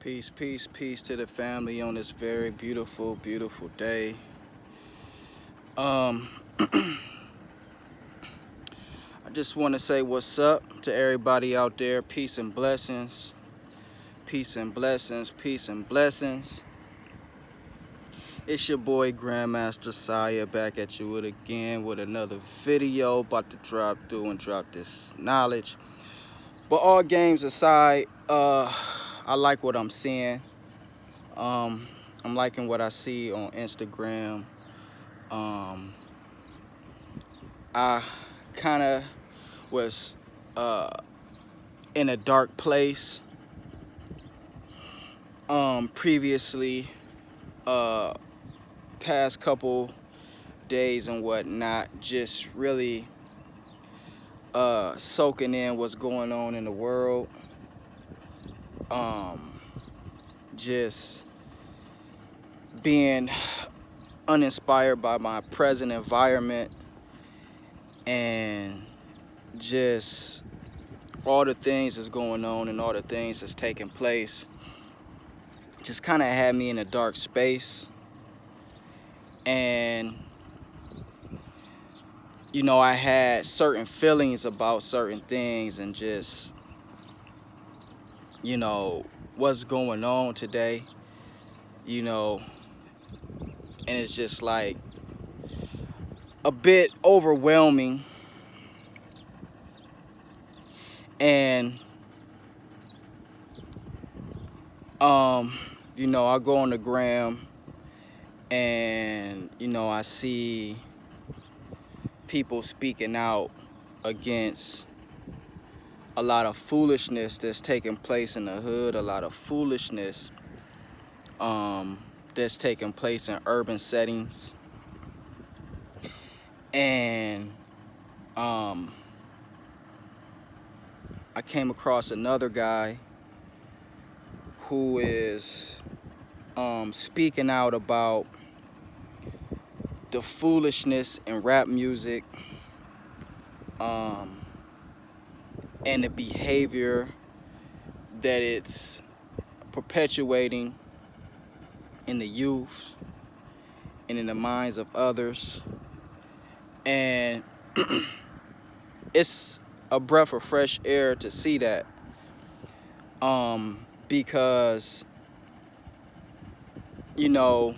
Peace, peace, peace to the family on this very beautiful, beautiful day. Um, I just want to say what's up to everybody out there. Peace and blessings. Peace and blessings. Peace and blessings. It's your boy Grandmaster Saya back at you again with another video. About to drop through and drop this knowledge. But all games aside, I like what I'm seeing. I'm liking what I see on Instagram. I kind of was in a dark place previously, past couple days and whatnot, just really soaking in what's going on in the world. Just being uninspired by my present environment and just all the things that's going on and all the things that's taking place just kind of had me in a dark space. And you know, I had certain feelings about certain things and just, you know, what's going on today, you know, and it's just like a bit overwhelming. And you know, I go on the gram and you know, I see people speaking out against a lot of foolishness that's taking place in the hood, a lot of foolishness that's taking place in urban settings. And I came across another guy who is speaking out about the foolishness in rap music, and the behavior that it's perpetuating in the youth and in the minds of others. And it's a breath of fresh air to see that, because you know,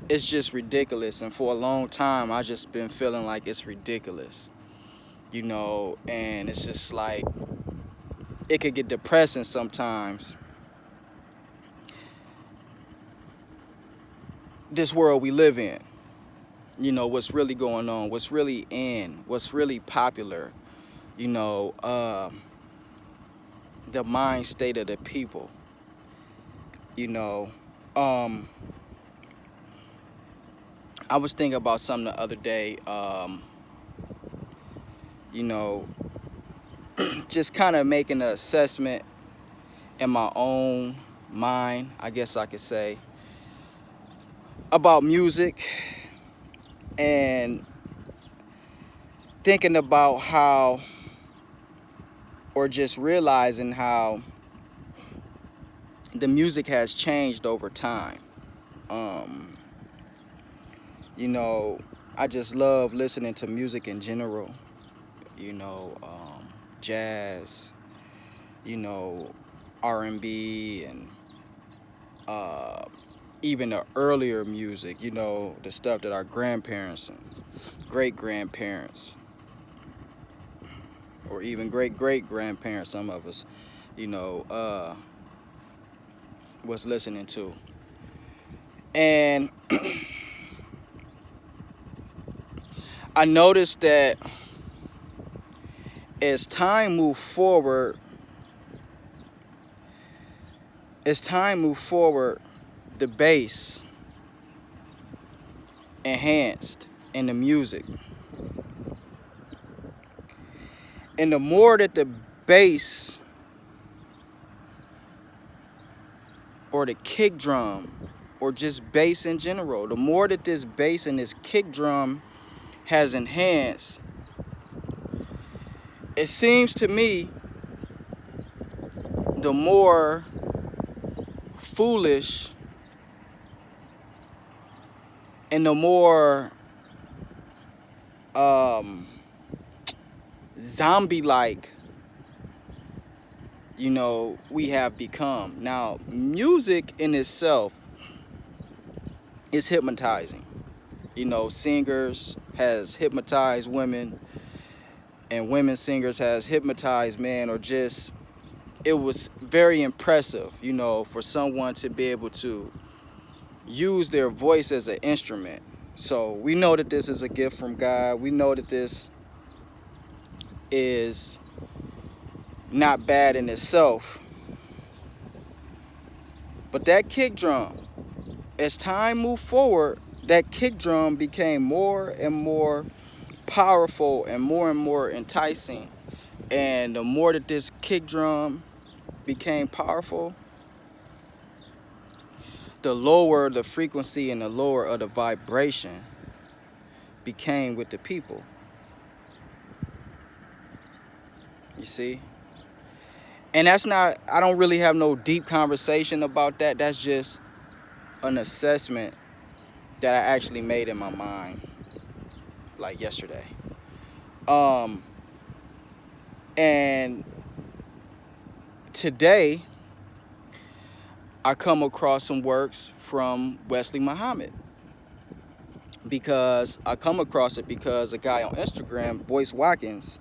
it's just ridiculous. And for a long time I just been feeling like it's ridiculous, you know, and it's just like it could get depressing sometimes, this world we live in. You know, what's really going on, what's really in, what's really popular, you know, the mind state of the people, you know. I was thinking about something the other day, you know, just kind of making an assessment in my own mind, I guess I could say, about music, and thinking about how, or just realizing how the music has changed over time. You know, I just love listening to music in general, you know, jazz, you know, R&B, and even the earlier music, you know, the stuff that our grandparents and great-grandparents, or even great-great-grandparents, some of us, you know, was listening to. And I noticed that as time moved forward, the bass enhanced in the music. And the more that the bass, or the kick drum, or just bass in general, the more that this bass and this kick drum has enhanced, it seems to me the more foolish and the more zombie-like, you know, we have become. Now, music in itself is hypnotizing. You know, singers has hypnotized women, and women singers has hypnotized men, or just, it was very impressive, you know, for someone to be able to use their voice as an instrument. So we know that this is a gift from God. We know that this is not bad in itself. But that kick drum, as time moved forward, that kick drum became more and more powerful and more enticing. And the more that this kick drum became powerful, the lower the frequency and the lower of the vibration became with the people. You see? And that's not, I don't really have no deep conversation about that. That's just an assessment that I actually made in my mind, like yesterday. And today, I come across some works from Wesley Muhammad. Because I come across it because a guy on Instagram, Boyce Watkins,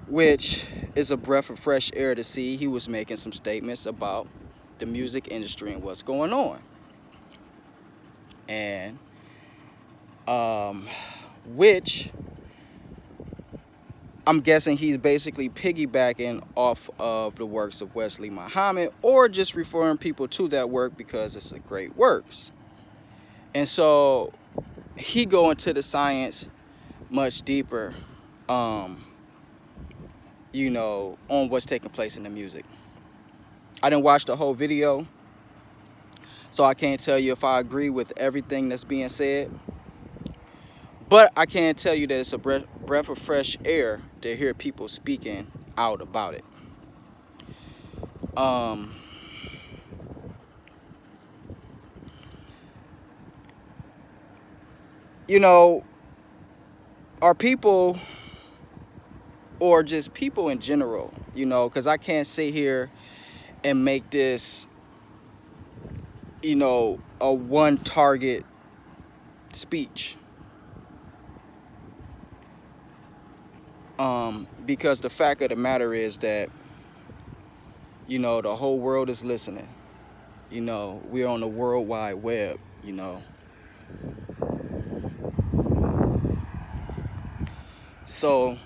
which is a breath of fresh air to see, he was making some statements about the music industry and what's going on. And which I'm guessing he's basically piggybacking off of the works of Wesley Muhammad, or just referring people to that work because it's a great works. And so he go into the science much deeper, you know, on what's taking place in the music. I didn't watch the whole video, so I can't tell you if I agree with everything that's being said. But I can tell you that it's a breath of fresh air to hear people speaking out about it. You know, are people, or just people in general, you know, because I can't sit here and make this, you know, a one target speech. Because the fact of the matter is that, you know, the whole world is listening. You know, we're on the World Wide Web, you know. So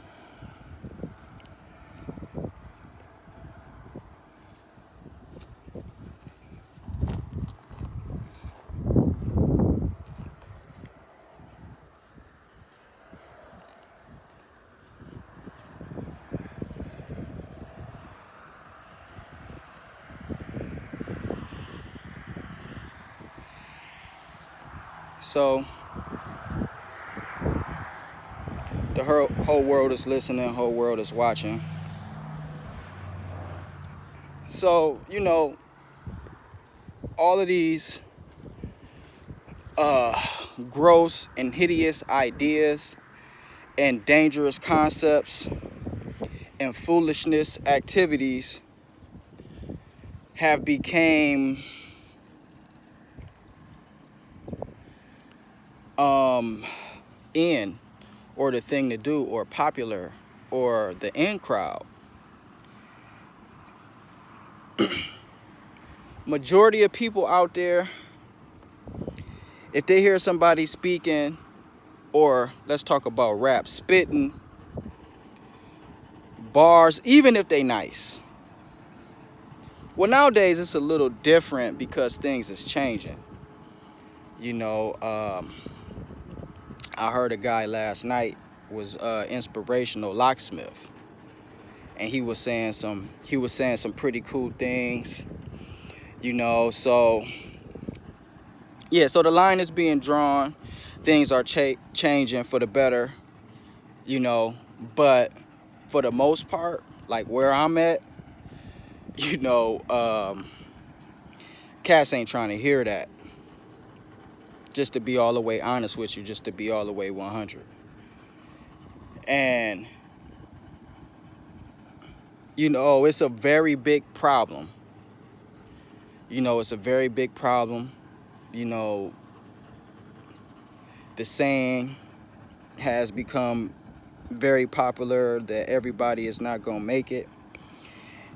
the whole world is listening, the whole world is watching. So, you know, all of these gross and hideous ideas and dangerous concepts and foolishness activities have became in, or the thing to do, or popular, or the in crowd. Majority of people out there, if they hear somebody speaking, or let's talk about rap, spitting bars, even if they nice. Well, nowadays it's a little different because things is changing. You know, I heard a guy last night was inspirational locksmith, and he was saying some pretty cool things, you know. So yeah, so the line is being drawn, things are changing for the better, you know. But for the most part, like where I'm at, you know, cats ain't trying to hear that. Just to be all the way honest with you, just to be all the way 100. And, you know, it's a very big problem. You know, it's a very big problem. You know, the saying has become very popular that everybody is not gonna make it.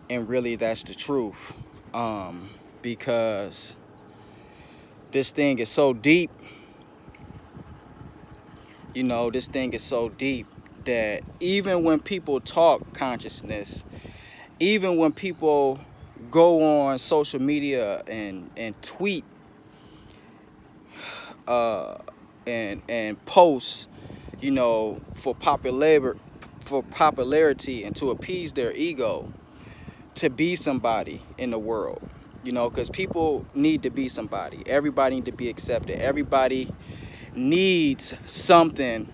And really, that's the truth. Because this thing is so deep. You know, this thing is so deep that even when people talk consciousness, even when people go on social media and tweet and post, you know, for popularity and to appease their ego, to be somebody in the world, you know, because people need to be somebody. Everybody need to be accepted. Everybody needs something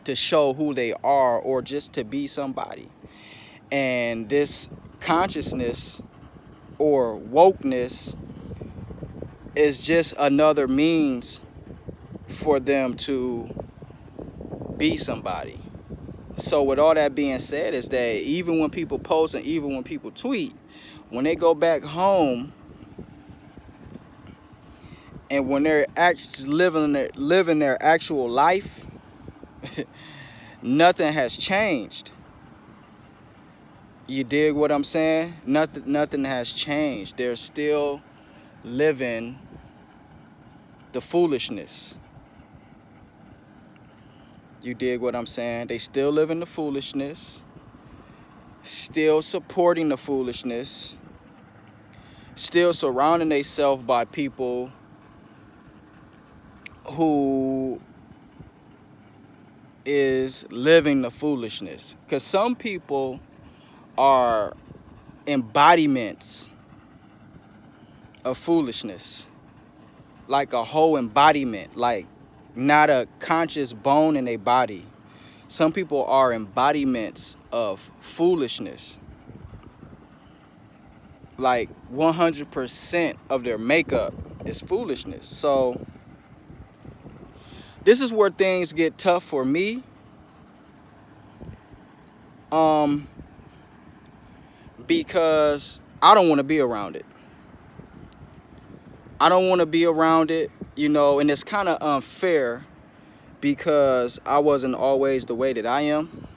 to show who they are or just to be somebody. And this consciousness or wokeness is just another means for them to be somebody. So with all that being said, is that even when people post and even when people tweet, when they go back home and when they're actually living their actual life, nothing has changed. You dig what I'm saying? Nothing has changed. They're still living the foolishness. You dig what I'm saying? They still live in the foolishness, still supporting the foolishness, still surrounding themselves by people who is living the foolishness. Because some people are embodiments of foolishness, like a whole embodiment, like not a conscious bone in their body. Some people are embodiments of foolishness. Like 100% of their makeup is foolishness. So this is where things get tough for me. Because I don't want to be around it. I don't want to be around it, you know, and it's kind of unfair because I wasn't always the way that I am.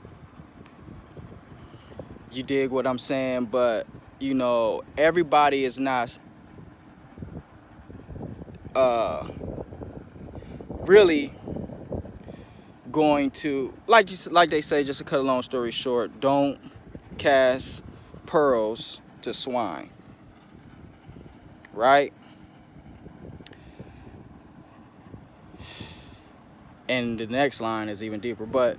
You dig what I'm saying? But, you know, everybody is not really going to, like they say, just to cut a long story short, don't cast pearls to swine, right? And the next line is even deeper, but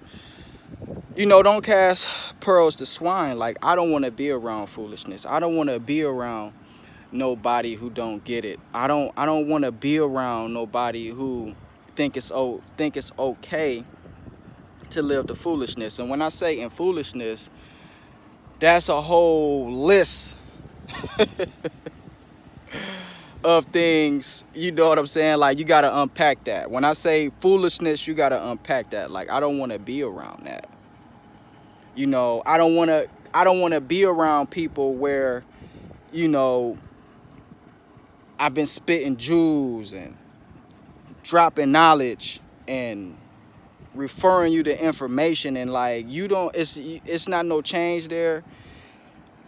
you know, don't cast pearls to swine. Like, I don't want to be around foolishness. I don't want to be around nobody who don't get it. I don't want to be around nobody who think it's okay to live the foolishness. And when I say in foolishness, that's a whole list of things, you know what I'm saying? Like, you got to unpack that. When I say foolishness, you got to unpack that. Like, I don't want to be around that. You know, I don't want to be around people where, you know, I've been spitting jewels and dropping knowledge and referring you to information, and like, you don't, it's not no change there.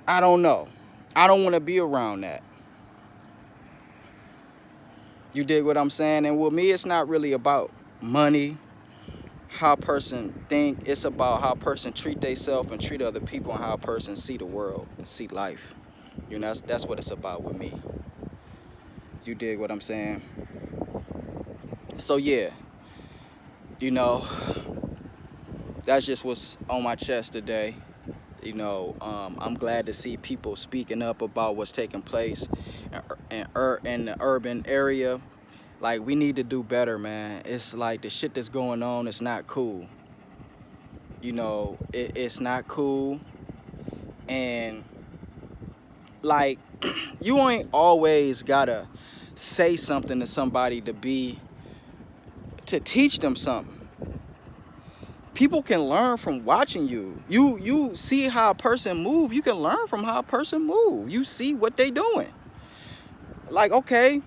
I don't know. I don't want to be around that. You dig what I'm saying? And with me, it's not really about money, how a person think. It's about how a person treat themselves and treat other people, and how a person see the world and see life. You know, that's what it's about with me. You dig what I'm saying? So yeah, you know, that's just what's on my chest today. You know, I'm glad to see people speaking up about what's taking place in the urban area. Like, we need to do better, man. It's like the shit that's going on is not cool. You know, it's not cool. And like, you ain't always gotta say something to somebody to teach them something. People can learn from watching you. You see how a person move, you can learn from how a person move. You see what they doing. Like, okay,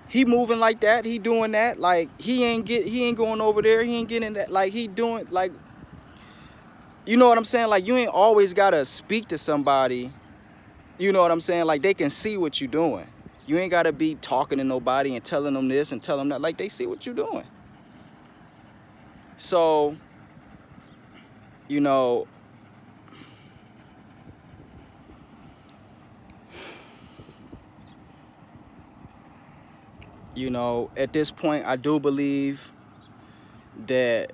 he moving like that, he doing that, like he ain't going over there, he ain't getting that, like he doing, like, you know what I'm saying? Like, you ain't always gotta speak to somebody, you know what I'm saying? Like, they can see what you doing. You ain't gotta be talking to nobody and telling them this and telling them that. Like, they see what you doing. So, you know, at this point, I do believe that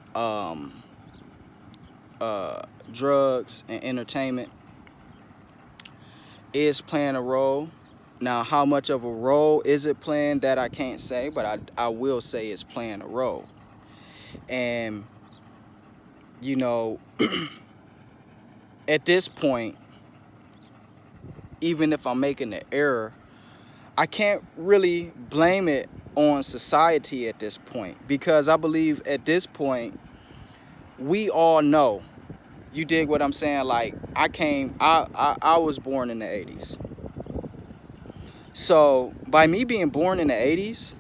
drugs and entertainment is playing a role. Now, how much of a role is it playing, that I can't say, but I will say it's playing a role. And, you know, at this point, even if I'm making an error, I can't really blame it on society at this point, because I believe at this point, we all know. You dig what I'm saying? Like, I was born in the 80s. So by me being born in the 80s,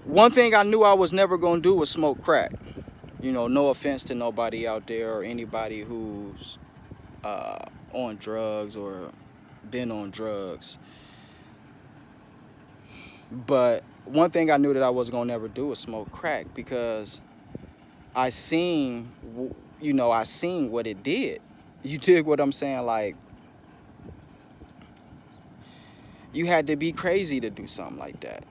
one thing I knew I was never going to do was smoke crack. You know, no offense to nobody out there or anybody who's on drugs or been on drugs. But one thing I knew that I was going to never do was smoke crack, because I seen what it did. You dig what I'm saying? Like, you had to be crazy to do something like that.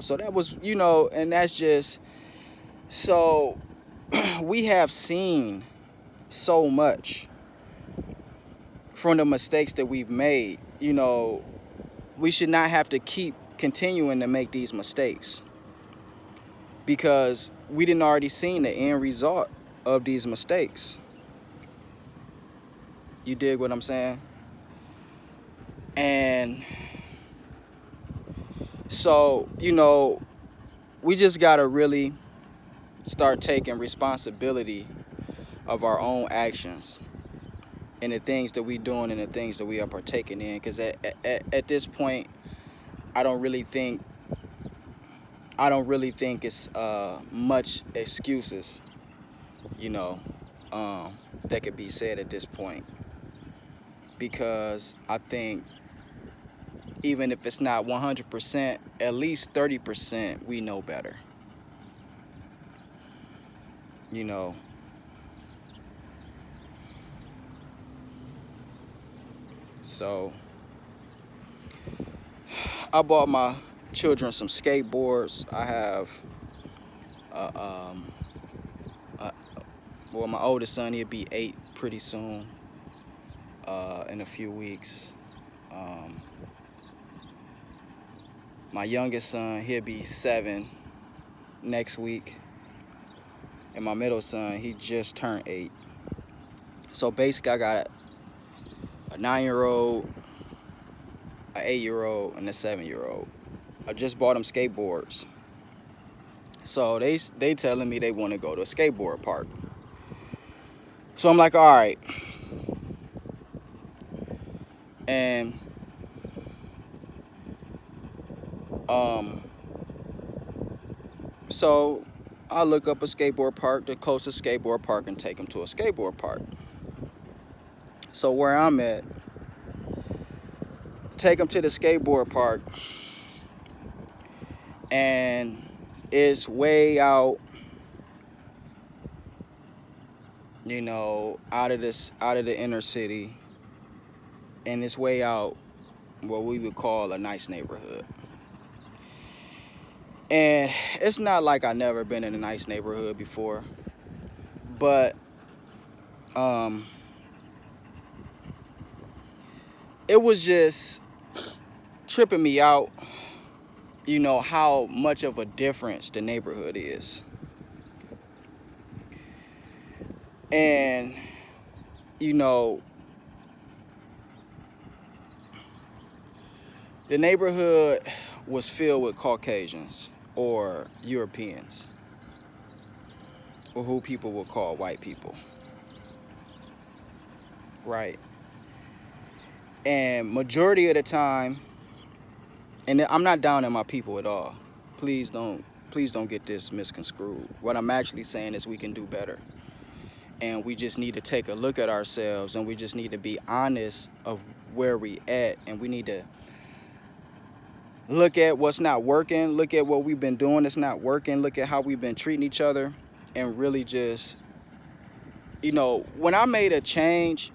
So that was, and that's just, so we have seen so much from the mistakes that we've made. We should not have to keep continuing to make these mistakes, because we didn't already seen the end result of these mistakes. You dig what I'm saying? And so, we just gotta really start taking responsibility of our own actions and the things that we doing and the things that we are partaking in. Because at this point, I don't really think it's much excuses, that could be said at this point. Because I think even if it's not 100%, at least 30%, we know better. So I bought my children some skateboards. I have, my oldest son, he'll be 8 pretty soon, in a few weeks. My youngest son, he'll be 7 next week. And my middle son, he just turned 8. So basically, I got a 9-year-old, an 8-year-old, and a 7-year-old. I just bought them skateboards. So they telling me they want to go to a skateboard park. So I'm like, all right. And so I look up a skateboard park, the closest skateboard park, and take them to a skateboard park. So where I'm at, take them to the skateboard park, and it's way out, out of the inner city, and it's way out what we would call a nice neighborhood. And it's not like I've never been in a nice neighborhood before, but it was just tripping me out, how much of a difference the neighborhood is. And, The neighborhood was filled with Caucasians or Europeans, or who people would call white people, right? And majority of the time, and I'm not down on my people at all. Please don't get this misconstrued. What I'm actually saying is we can do better. And we just need to take a look at ourselves, and we just need to be honest of where we at, and we need to look at what's not working, look at what we've been doing that's not working, look at how we've been treating each other, and really just, you know, when I made a change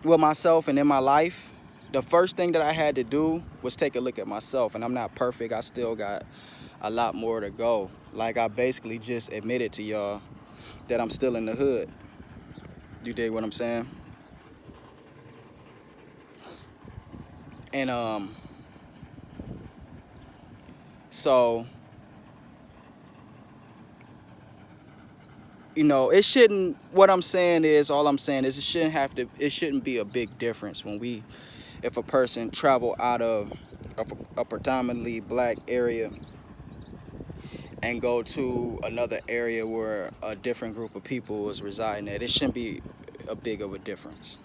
with myself and in my life, the first thing that I had to do was take a look at myself. And I'm not perfect. I still got a lot more to go. Like, I basically just admitted to y'all that I'm still in the hood. You dig what I'm saying? And so, you know, it shouldn't, what I'm saying is, all I'm saying is it shouldn't be a big difference when if a person travel out of a predominantly black area and go to another area where a different group of people is residing at. It shouldn't be a big of a difference.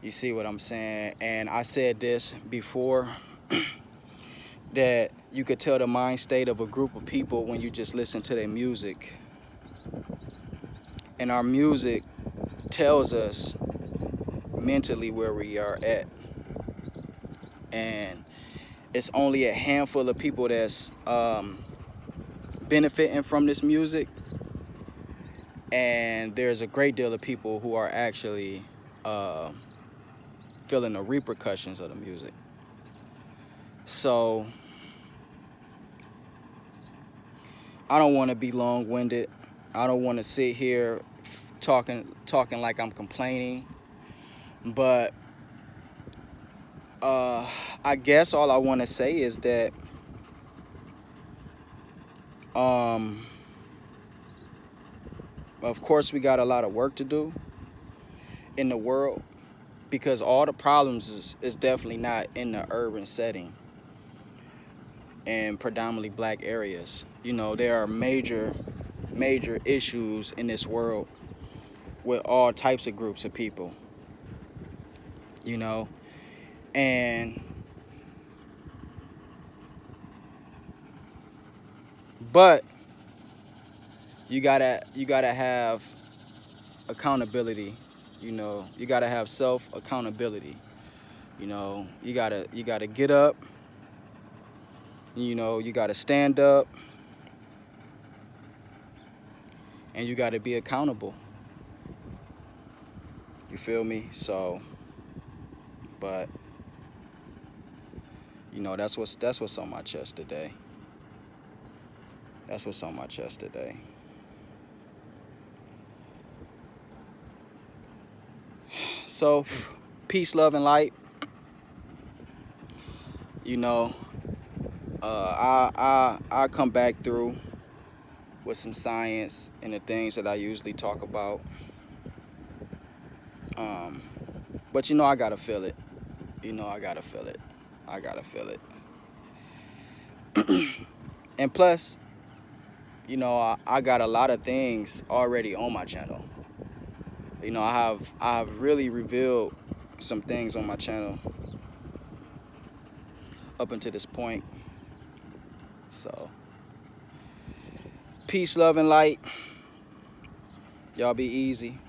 You see what I'm saying? And I said this before, that you could tell the mind state of a group of people when you just listen to their music. And our music tells us mentally where we are at. And it's only a handful of people that's benefiting from this music, and there's a great deal of people who are actually feeling the repercussions of the music. So I don't want to be long-winded. I don't want to sit here talking like I'm complaining, but I guess all I want to say is that of course we got a lot of work to do in the world, because all the problems is definitely not in the urban setting and predominantly black areas. You know, there are major issues in this world with all types of groups of people, you know, and but you gotta have accountability. You know, you gotta have self accountability. You know, you gotta get up. You know, you gotta stand up, and you gotta be accountable. You feel me? So, but you know, that's what's on my chest today. That's what's on my chest today. So, peace, love, and light. You know, I come back through with some science and the things that I usually talk about. But you know, I gotta feel it. You know, I gotta feel it. I gotta feel it. And plus, you know, I got a lot of things already on my channel. You know, I have really revealed some things on my channel up until this point. So, peace, love, and light. Y'all be easy.